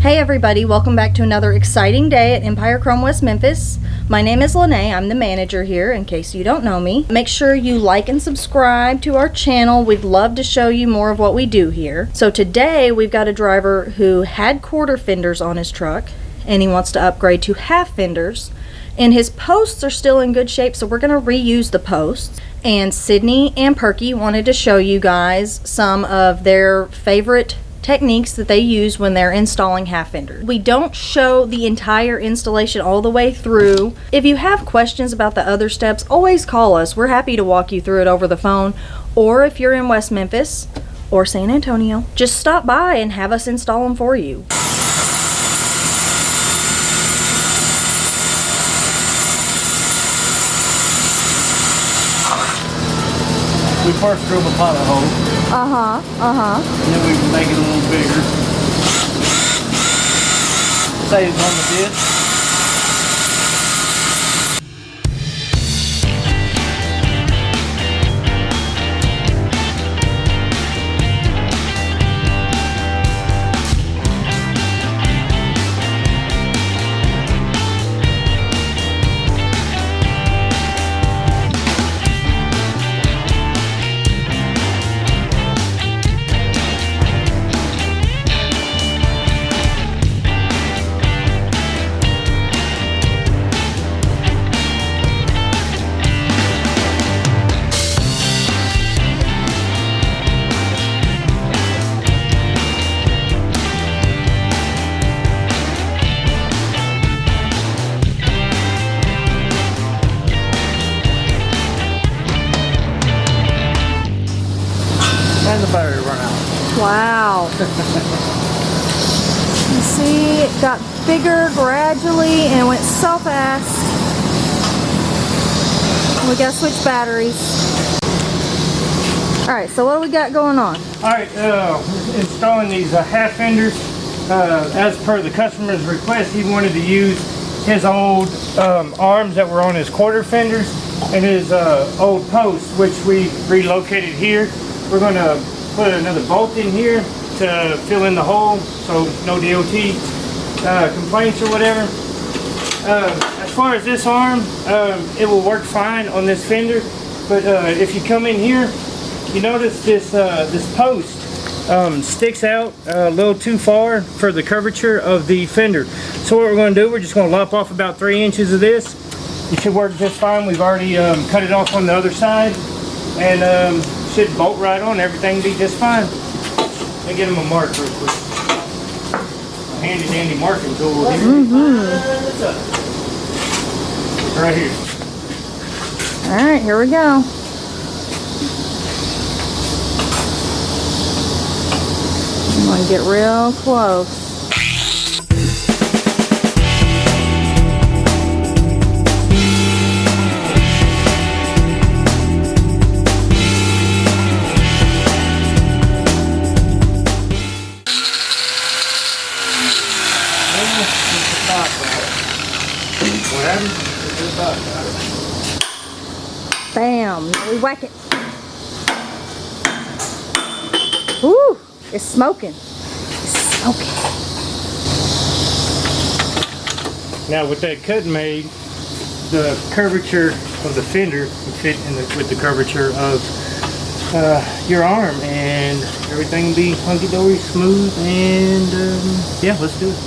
Hey everybody, welcome back to another exciting day at Empire Chrome West Memphis. My name is Lene, I'm the manager here in case you don't know me. Make sure you like and subscribe to our channel. We'd love to show you more of what we do here. So today we've got a driver who had quarter fenders on his truck and he wants to upgrade to half fenders. And his posts are still in good shape, so we're going to reuse the posts. And Sidney and Purkey wanted to show you guys some of their favorite techniques that they use when they're installing half fenders. We don't show the entire installation all the way through. If you have questions about the other steps, always call us. We're happy to walk you through it over the phone, or if you're in West Memphis or San Antonio, just stop by and have us install them for you. We first drove a pilot hole. And then we make it a little bigger. Saves on the disc. And the battery run out. Wow. You see, it got bigger gradually and went so fast. We gotta switch batteries. Alright, so what do we got going on? Alright, installing these half fenders. As per the customer's request, he wanted to use his old arms that were on his quarter fenders and his old posts, which we relocated here. We're going to put another bolt in here to fill in the hole, so no DOT complaints or whatever. As far as this arm, it will work fine on this fender, but if you come in here, you notice this this post sticks out a little too far for the curvature of the fender. So what we're going to do, we're just going to lop off about 3 inches of this. It should work just fine. We've already cut it off on the other side, and should bolt right on. Everything be just fine. Let me get him a mark real quick. A handy dandy marking tool here. Right here. Alright, here we go. I'm going to get real close. Bam! Now we whack it. Woo! It's smoking. It's smoking. Now with that cut made, the curvature of the fender will fit in with the curvature of your arm, and everything will be hunky-dory smooth, and yeah, let's do it.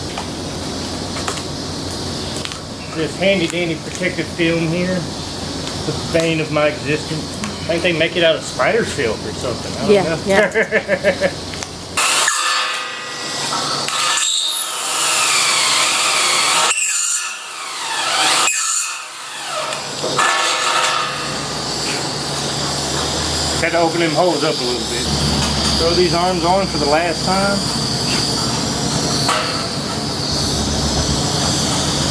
This handy dandy protective film here, the bane of my existence. I think they make it out of spider silk or something. I don't know. Yeah. Had to open them holes up a little bit. Throw these arms on for the last time.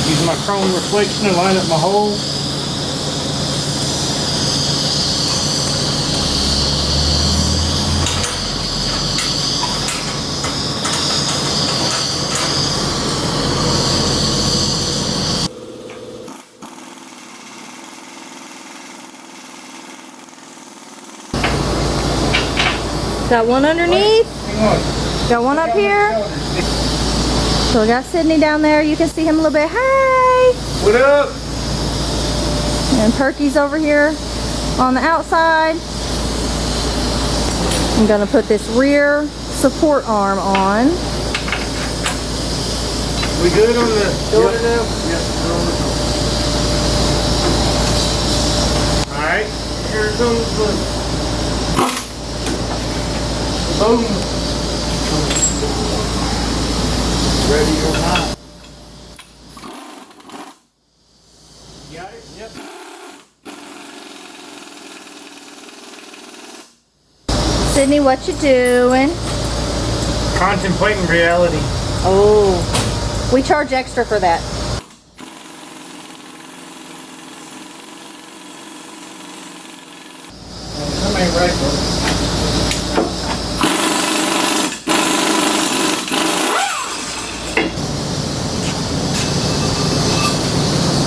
Using my chrome reflection to line up my hole. Got one underneath. Hang on. Got one up here. So we got Sidney down there. You can see him a little bit. Hey! What up? And Purkey's over here on the outside. I'm gonna put this rear support arm on. We good on the shoulder now? Yep, we're on the shoulder. Alright, here comes the boom. Ready or not. Got it? Yep. Sidney, what you doing? Contemplating reality. Oh, we charge extra for that. Some ain't right, bro.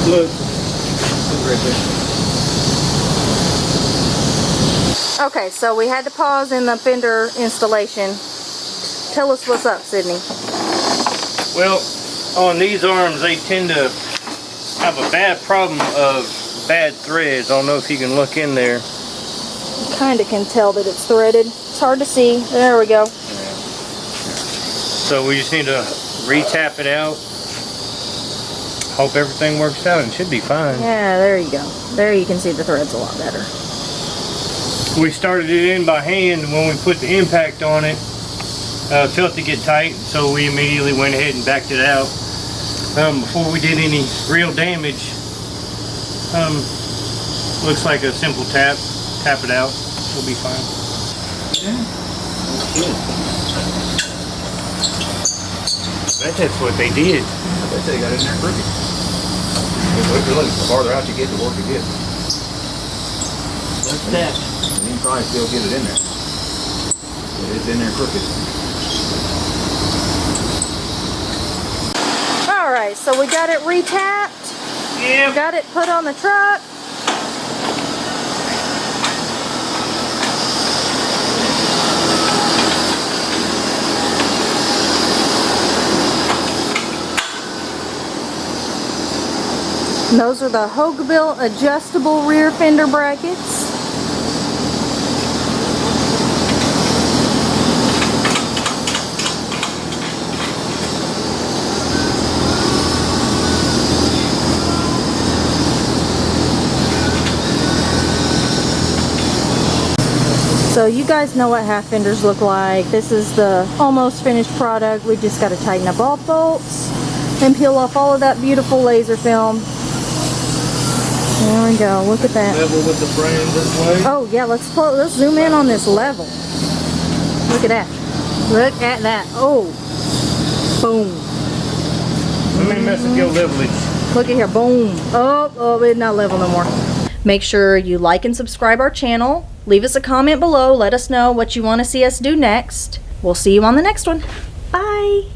Look. It's right there. Okay, so we had to pause in the fender installation. Tell us what's up, Sidney. Well, on these arms, they tend to have a bad problem of bad threads. I don't know if you can look in there. Kind of can tell that it's threaded. It's hard to see. There we go. So we just need to re-tap it out. Hope everything works out and should be fine. Yeah, there you go. There you can see the threads a lot better. We started it in by hand, and when we put the impact on it, felt it get tight, so we immediately went ahead and backed it out. Before we did any real damage, looks like a simple tap it out, it'll be fine. Yeah, that's what they did. They say they got it in there crooked. Really, the farther out you get, the worse it gets. What's that? You can probably still get it in there. But it's in there crooked. Alright, so we got it retapped. Yeah. Got it put on the truck. And those are the Hogebilt adjustable rear fender brackets. So you guys know what half fenders look like. This is the almost finished product. We just got to tighten up all bolts and peel off all of that beautiful laser film. There we go. Look at that. Level with the frame this way. Oh yeah, let's zoom in on this level. Look at that. Look at that. Oh, boom. Let me mess with your levelage. Look at here. Boom. Oh, it's not level no more. Make sure you like and subscribe our channel. Leave us a comment below. Let us know what you want to see us do next. We'll see you on the next one. Bye.